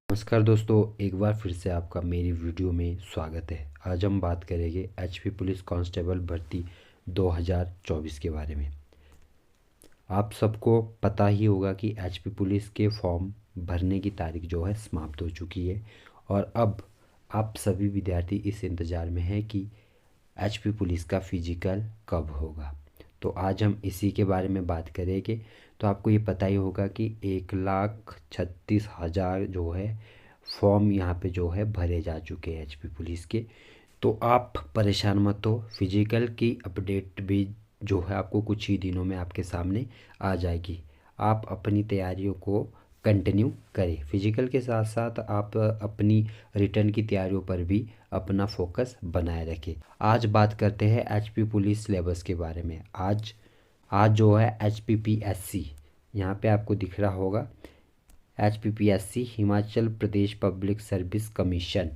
नमस्कार दोस्तों, एक बार फिर से आपका मेरी वीडियो में स्वागत है। आज हम बात करेंगे एचपी पुलिस कांस्टेबल भर्ती 2024 के बारे में। आप सबको पता ही होगा कि एचपी पुलिस के फॉर्म भरने की तारीख जो है समाप्त हो चुकी है और अब आप सभी विद्यार्थी इस इंतज़ार में हैं कि एचपी पुलिस का फिजिकल कब होगा। तो आज हम इसी के बारे में बात करेंगे। तो आपको ये पता ही होगा कि 1,36,000 जो है फॉर्म यहाँ पे जो है भरे जा चुके हैं एचपी पुलिस के। तो आप परेशान मत हो, फिजिकल की अपडेट भी जो है आपको कुछ ही दिनों में आपके सामने आ जाएगी। आप अपनी तैयारियों को कंटिन्यू करें। फिजिकल के साथ साथ आप अपनी रिटर्न की तैयारियों पर भी अपना फोकस बनाए रखें। आज बात करते हैं एचपी पुलिस सिलेबस के बारे में। आज आज जो है HPPSC यहाँ पे आपको दिख रहा होगा। HPPSC Himachal Pradesh public service commission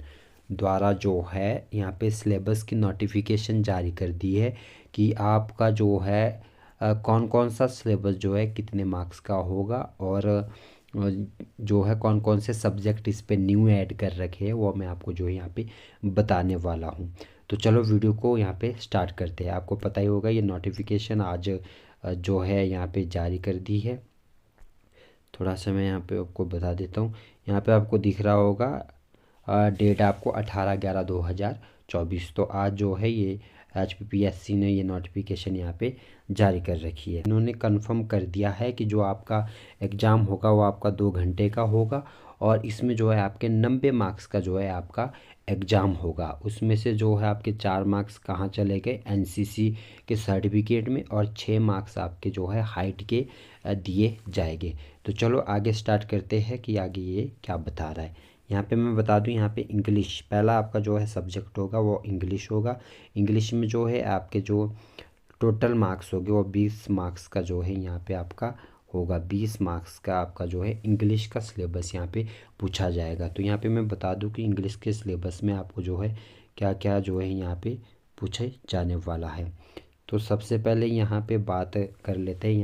द्वारा जो है यहाँ पे सिलेबस की नोटिफिकेशन जारी कर दी है कि आपका जो है कौन कौन सा सिलेबस जो है कितने मार्क्स का होगा और जो है कौन कौन से सब्जेक्ट इस पे न्यू ऐड कर रखे हैं वो मैं आपको जो है यहाँ पे बताने वाला हूँ। तो चलो वीडियो को यहाँ पे स्टार्ट करते हैं। आपको पता ही होगा ये नोटिफिकेशन आज जो है यहाँ पे जारी कर दी है। थोड़ा सा मैं यहाँ पे आपको बता देता हूँ। यहाँ पे आपको दिख रहा होगा डेट आपको 18/11/2024। तो आज जो है ये HPPSC ने ये नोटिफिकेशन यहाँ पे जारी कर रखी है। इन्होंने कंफर्म कर दिया है कि जो आपका एग्ज़ाम होगा वो आपका 2 घंटे का होगा और इसमें जो है आपके 90 मार्क्स का जो है आपका एग्ज़ाम होगा। उसमें से जो है आपके 4 मार्क्स कहाँ चले गए, NCC के सर्टिफिकेट में, और 6 मार्क्स आपके जो है हाइट के दिए जाएंगे। तो चलो आगे स्टार्ट करते हैं कि आगे ये क्या बता रहा है। यहाँ पे मैं बता दूँ, यहाँ पे इंग्लिश पहला आपका जो है सब्जेक्ट होगा वो इंग्लिश होगा। इंग्लिश में जो है आपके जो टोटल मार्क्स होंगे वो 20 मार्क्स का जो है यहाँ पे आपका होगा। 20 मार्क्स का आपका जो है इंग्लिश का सिलेबस यहाँ पे पूछा जाएगा। तो यहाँ पे मैं बता दूँ कि इंग्लिश के सिलेबस में आपको जो है क्या क्या जो है यहाँ पे पूछे जाने वाला है। तो सबसे पहले यहाँ पे बात कर लेते हैं।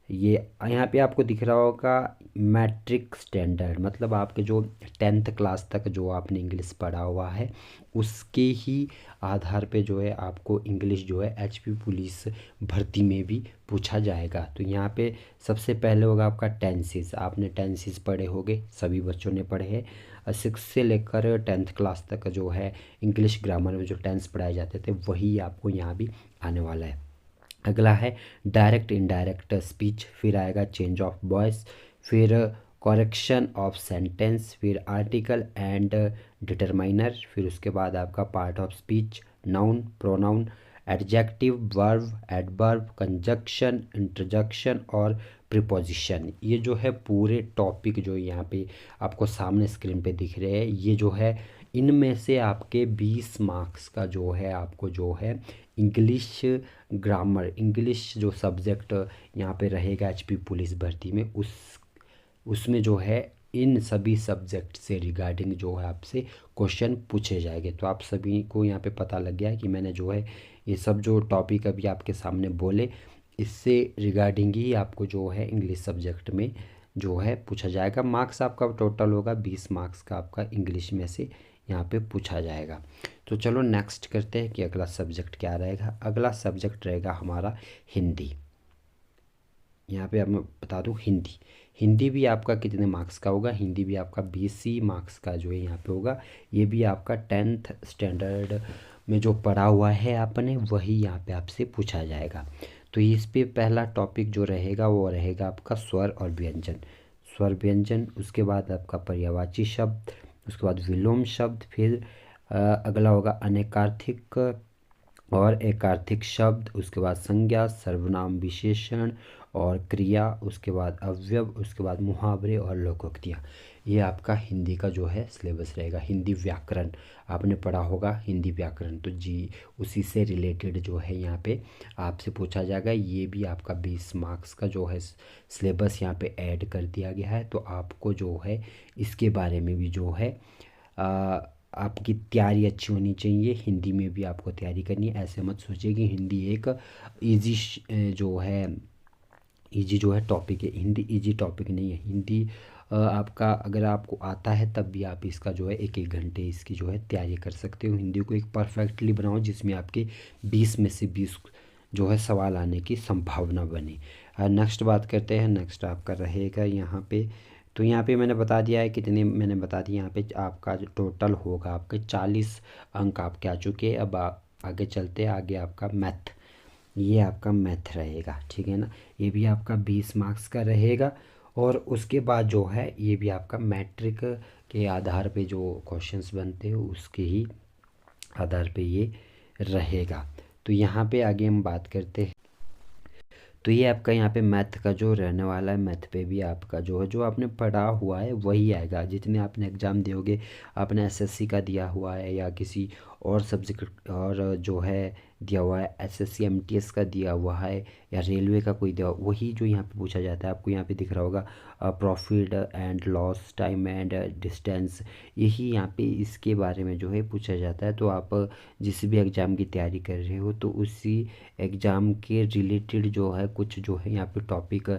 ये यहाँ पे आपको दिख रहा होगा मैट्रिक स्टैंडर्ड, मतलब आपके जो 10th क्लास तक जो आपने इंग्लिश पढ़ा हुआ है उसके ही आधार पे जो है आपको इंग्लिश जो है एचपी पुलिस भर्ती में भी पूछा जाएगा। तो यहाँ पे सबसे पहले होगा आपका टेंसेस। आपने टेंसेस पढ़े होंगे, सभी बच्चों ने पढ़े हैं। 6 से लेकर 10th क्लास तक जो है इंग्लिश ग्रामर में जो टेंस पढ़ाए जाते थे वही आपको यहाँ भी आने वाला है। अगला है डायरेक्ट इनडायरेक्ट स्पीच, फिर आएगा चेंज ऑफ वॉइस, फिर करेक्शन ऑफ सेंटेंस, फिर आर्टिकल एंड डिटरमाइनर, फिर उसके बाद आपका part of speech, noun, pronoun, adjective, verb, adverb, conjunction, interjection और प्रीपोजिशन। ये जो है पूरे टॉपिक जो यहाँ पे आपको सामने स्क्रीन पे दिख रहे हैं, ये जो है इनमें से आपके 20 मार्क्स का जो है आपको जो है इंग्लिश ग्रामर, इंग्लिश जो सब्जेक्ट यहाँ पे रहेगा एचपी पुलिस भर्ती में उसमें जो है इन सभी सब्जेक्ट से रिगार्डिंग जो है आपसे क्वेश्चन पूछे जाएंगे। तो आप सभी को यहाँ पे पता लग गया है कि मैंने जो है ये सब जो टॉपिक अभी आपके सामने बोले इससे रिगार्डिंग ही आपको जो है इंग्लिश सब्जेक्ट में जो है पूछा जाएगा। मार्क्स आपका टोटल होगा 20 मार्क्स का आपका इंग्लिश में से यहाँ पे पूछा जाएगा। तो चलो नेक्स्ट करते हैं कि अगला सब्जेक्ट क्या रहेगा। अगला सब्जेक्ट रहेगा हमारा हिंदी। यहाँ पे अब मैं बता दूँ हिंदी। हिंदी भी आपका कितने मार्क्स का होगा, हिंदी भी आपका 20 ही मार्क्स का जो है यहाँ पे होगा। ये भी आपका 10th स्टैंडर्ड में जो पढ़ा हुआ है आपने वही यहाँ पे आपसे पूछा जाएगा। तो इस पे पहला टॉपिक जो रहेगा वो रहेगा आपका स्वर और व्यंजन। स्वर व्यंजन, उसके बाद आपका पर्यायवाची शब्द, उसके बाद विलोम शब्द, फिर अगला होगा अनेकार्थिक और एकार्थिक शब्द, उसके बाद संज्ञा, सर्वनाम, विशेषण और क्रिया, उसके बाद अवयव, उसके बाद मुहावरे और लोकोक्तियाँ। ये आपका हिंदी का जो है सिलेबस रहेगा। हिंदी व्याकरण आपने पढ़ा होगा, हिंदी व्याकरण तो जी उसी से रिलेटेड जो है यहाँ पे आपसे पूछा जाएगा। ये भी आपका 20 मार्क्स का जो है सिलेबस यहाँ पे ऐड कर दिया गया है। तो आपको जो है इसके बारे में भी जो है आपकी तैयारी अच्छी होनी चाहिए। हिंदी में भी आपको तैयारी करनी है। ऐसे मत सोचिए कि हिंदी एक इजी जो है इजी जो है टॉपिक है। हिंदी इजी टॉपिक नहीं है। हिंदी आपका अगर आपको आता है तब भी आप इसका जो है एक एक घंटे इसकी जो है तैयारी कर सकते हो। हिंदी को एक परफेक्टली बनाओ जिसमें आपके 20 में से 20 जो है सवाल आने की संभावना बने। नेक्स्ट बात करते हैं। नेक्स्ट आपका रहेगा यहाँ पे, तो यहाँ पे मैंने बता दिया है कितने, मैंने बता दिया यहाँ पे आपका जो टोटल होगा आपके 40 अंक आपके आ चुके हैं। अब आगे चलते हैं। आगे आपका मैथ, ये आपका मैथ रहेगा, ठीक है ना। ये भी आपका 20 मार्क्स का रहेगा। और उसके बाद जो है ये भी आपका मैट्रिक के आधार पे जो क्वेश्चंस बनते हैं उसके ही आधार पे ये रहेगा। तो यहाँ पे आगे हम बात करते हैं। तो ये आपका यहाँ पे मैथ का जो रहने वाला है, मैथ पे भी आपका जो है जो आपने पढ़ा हुआ है वही आएगा। जितने आपने एग्ज़ाम दियोगे, आपने एसएससी का दिया हुआ है या किसी और सब्जेक्ट और जो है दिया हुआ है, एसएससी एमटीएस का दिया हुआ है या रेलवे का कोई दिया हुआ, वही जो यहाँ पे पूछा जाता है। आपको यहाँ पे दिख रहा होगा profit and loss, time and distance, यही यहाँ पे इसके बारे में जो है पूछा जाता है। तो आप जिस भी एग्ज़ाम की तैयारी कर रहे हो तो उसी एग्ज़ाम के रिलेटेड जो है कुछ जो है यहाँ पे टॉपिक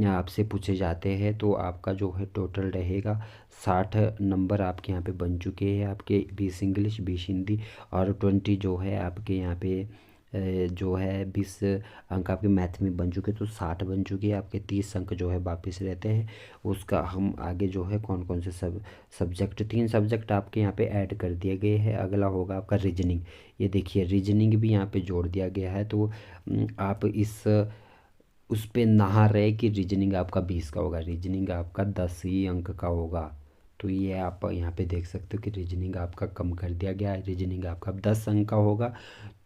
आपसे पूछे जाते हैं। तो आपका जो है टोटल रहेगा 60 नंबर आपके यहाँ पे बन चुके हैं। आपके 20 इंग्लिश, 20 हिंदी और 20 जो है आपके यहाँ पे जो है 20 अंक आपके मैथ में बन चुके, तो 60 बन चुके हैं। आपके 30 अंक जो है वापस रहते हैं। उसका हम आगे जो है कौन कौन से सब्जेक्ट, 3 सब्जेक्ट आपके यहाँ पे ऐड कर दिए गए हैं। अगला होगा आपका रीजनिंग। ये देखिए रीजनिंग भी यहाँ पे जोड़ दिया गया है। तो आप इस उस पे नहा रहे कि रीजनिंग आपका 20 का होगा, रीजनिंग आपका 10 ही अंक का होगा। तो ये आप यहाँ पे देख सकते हो कि रीजनिंग आपका कम कर दिया गया है, रीजनिंग आपका 10 अंक का होगा।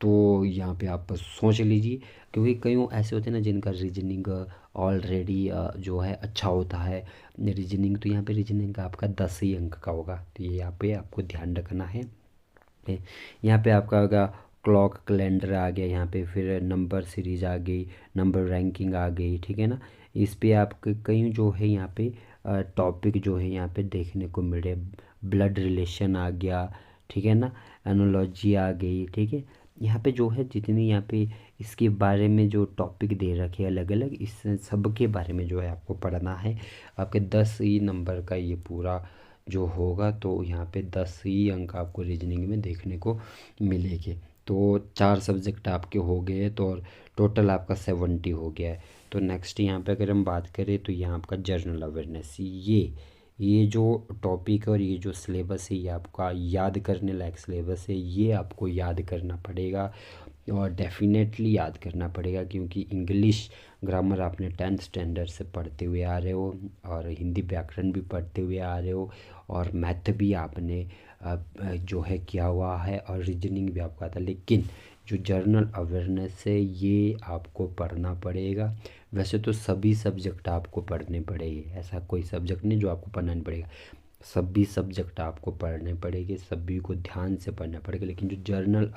तो यहाँ पे आप सोच लीजिए, क्योंकि कई ऐसे होते हैं ना जिनका रीजनिंग ऑलरेडी जो है अच्छा होता है रीजनिंग, तो यहाँ पे रीजनिंग आपका 10 ही अंक का होगा। तो ये यहाँ पे आपको ध्यान रखना है। यहाँ पे आपका होगा क्लॉक कैलेंडर आ गया यहाँ पे, फिर नंबर सीरीज आ गई, नंबर रैंकिंग आ गई, ठीक है ना। इस पे आपके कई जो है यहाँ पे टॉपिक जो है यहाँ पे देखने को मिल रहे। ब्लड रिलेशन आ गया, ठीक है ना, एनोलॉजी आ गई, ठीक है। यहाँ पे जो है जितनी यहाँ पे इसके बारे में जो टॉपिक दे रखे अलग अलग, इस सब के बारे में जो है आपको पढ़ना है। आपके 10 ही नंबर का ये पूरा जो होगा, तो यहाँ पे 10 ही अंक आपको रीजनिंग में देखने को मिलेंगे। तो 4 सब्जेक्ट आपके हो गए, तो और टोटल आपका 70 हो गया है। तो नेक्स्ट यहाँ पे अगर हम बात करें तो यहाँ आपका जनरल अवेयरनेस, ये जो टॉपिक और ये जो सिलेबस है ये आपका याद करने लायक सिलेबस है। ये आपको याद करना पड़ेगा और डेफिनेटली याद करना पड़ेगा, क्योंकि इंग्लिश ग्रामर आपने 10th स्टैंडर्ड से पढ़ते हुए आ रहे हो और हिंदी व्याकरण भी पढ़ते हुए आ रहे हो और मैथ भी आपने जो है किया हुआ है और रीजनिंग भी आपका आता है। लेकिन जो जनरल अवेयरनेस है ये आपको पढ़ना पड़ेगा। वैसे तो सभी सब्जेक्ट आपको पढ़ने पड़ेंगे, ऐसा कोई सब्जेक्ट नहीं जो आपको पढ़ना नहीं पड़ेगा। सभी सब्जेक्ट आपको पढ़ने पड़ेंगे, सभी को ध्यान से पढ़ना पड़ेगा। लेकिन जो जनरल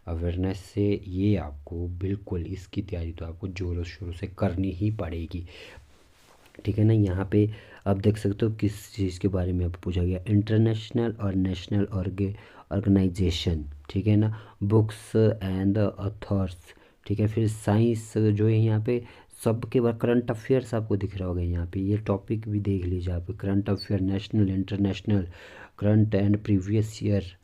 अवेयरनेस से ये आपको बिल्कुल इसकी तैयारी तो आपको ज़ोरों शोरों से करनी ही पड़ेगी, ठीक है ना। यहाँ पे आप देख सकते हो किस चीज़ के बारे में आपको पूछा गया, इंटरनेशनल और नेशनल ऑर्गेनाइजेशन, ठीक है ना, बुक्स एंड ऑथर्स, ठीक है। फिर साइंस जो है यहाँ पे सबके बारे, करंट अफेयर्स आपको दिख रहा होगा यहाँ पे, ये टॉपिक भी देख लीजिए आप, current affair national international, current and previous year,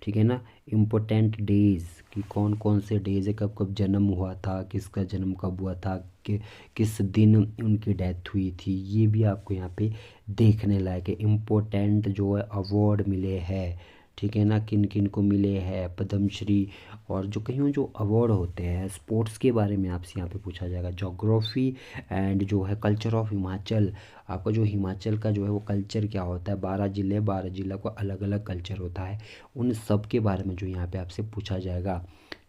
ठीक है ना। इम्पोर्टेंट डेज़ कि कौन कौन से डेज़ है, कब कब जन्म हुआ था, किसका जन्म कब हुआ था, कि किस दिन उनकी डेथ हुई थी, ये भी आपको यहाँ पे देखने लायक है। इम्पोर्टेंट जो है अवार्ड मिले हैं, ठीक है ना, किन किन को मिले हैं पद्मश्री, और जो कहीं जो अवार्ड होते हैं स्पोर्ट्स के बारे में आपसे यहाँ पे पूछा जाएगा। जोग्राफी एंड जो है कल्चर ऑफ हिमाचल, आपका जो हिमाचल का जो है वो कल्चर क्या होता है, 12 ज़िले, 12 ज़िला का अलग अलग कल्चर होता है, उन सब के बारे में जो यहाँ पे आपसे पूछा जाएगा,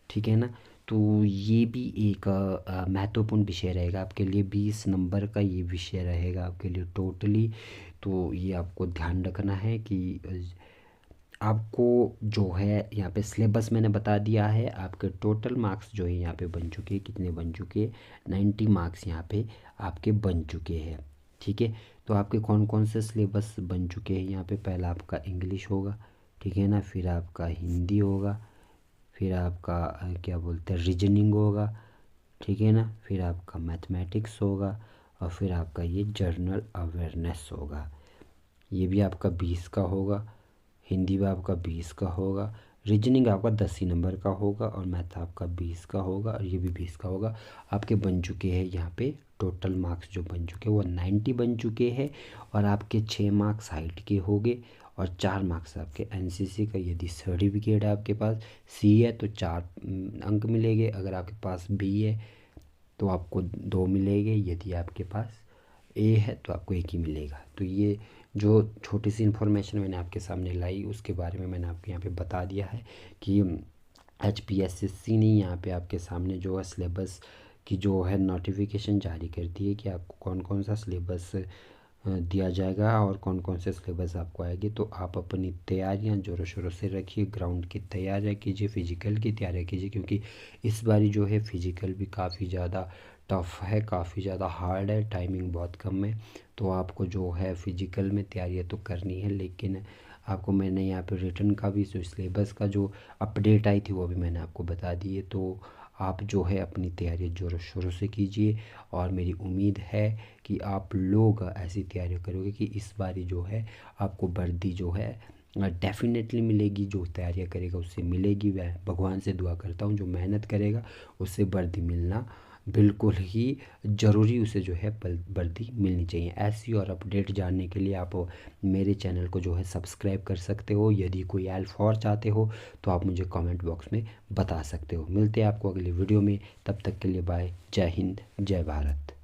ठीक है ना। तो ये भी एक महत्वपूर्ण विषय रहेगा आपके लिए, 20 नंबर का ये विषय रहेगा आपके लिए टोटली। तो ये आपको ध्यान रखना है कि आपको जो है यहाँ पे सिलेबस मैंने बता दिया है। आपके टोटल मार्क्स जो है यहाँ पे बन चुके हैं, कितने बन चुके हैं, 90 मार्क्स यहाँ पे आपके बन चुके हैं, ठीक है। तो आपके कौन कौन से सिलेबस बन चुके हैं यहाँ पे, पहला आपका इंग्लिश होगा, ठीक है ना, फिर आपका हिंदी होगा, फिर आपका क्या बोलते हैं रीजनिंग होगा, ठीक है ना। फिर आपका मैथमेटिक्स होगा और फिर आपका ये जनरल अवेयरनेस होगा, ये भी आपका 20 का होगा। हिंदी भी आपका 20 का होगा। रीजनिंग आपका 10 ही नंबर का होगा और मैथ आपका 20 का होगा और ये भी 20 का होगा। आपके बन चुके हैं यहाँ पे टोटल मार्क्स जो बन चुके हैं वो 90 बन चुके हैं। और आपके 6 मार्क्स हाइट के हो गए और 4 मार्क्स आपके एनसीसी का, यदि सर्टिफिकेट है आपके पास, सी है तो 4 अंक मिलेंगे, अगर आपके पास बी है तो आपको 2 मिलेंगे, यदि आपके पास ए है तो आपको एक ही मिलेगा। तो ये जो छोटी सी इन्फॉर्मेशन मैंने आपके सामने लाई उसके बारे में मैंने आपको यहाँ पे बता दिया है कि HPSSC ने यहाँ पे आपके सामने जो है सिलेबस की जो है नोटिफिकेशन जारी करती है कि आपको कौन कौन सा सिलेबस दिया जाएगा और कौन कौन से सिलेबस आपको आएगी। तो आप अपनी तैयारियां ज़ोरों शोरों से रखिए, ग्राउंड की तैयारियां कीजिए, फिजिकल की तैयारियां कीजिए, क्योंकि इस बारी जो है फिजिकल भी काफ़ी ज़्यादा टफ है, काफ़ी ज़्यादा हार्ड है, टाइमिंग बहुत कम है। तो आपको जो है फिजिकल में तैयारियां तो करनी है, लेकिन आपको मैंने यहाँ पे रिटर्न का भी जो सिलेबस का जो अपडेट आई थी वो भी मैंने आपको बता दी है। तो आप जो है अपनी तैयारी ज़ोरों शोरों से कीजिए और मेरी उम्मीद है कि आप लोग ऐसी तैयारी करोगे कि इस बारी जो है आपको वर्दी जो है डेफिनेटली मिलेगी। जो तैयारियां करेगा उससे मिलेगी, वह भगवान से दुआ करता हूँ जो मेहनत करेगा उससे वर्दी मिलना बिल्कुल ही ज़रूरी, उसे जो है वर्दी मिलनी चाहिए। ऐसी और अपडेट जानने के लिए आप मेरे चैनल को जो है सब्सक्राइब कर सकते हो। यदि कोई हेल्प और चाहते हो तो आप मुझे कमेंट बॉक्स में बता सकते हो। मिलते हैं आपको अगली वीडियो में, तब तक के लिए बाय, जय हिंद, जय भारत।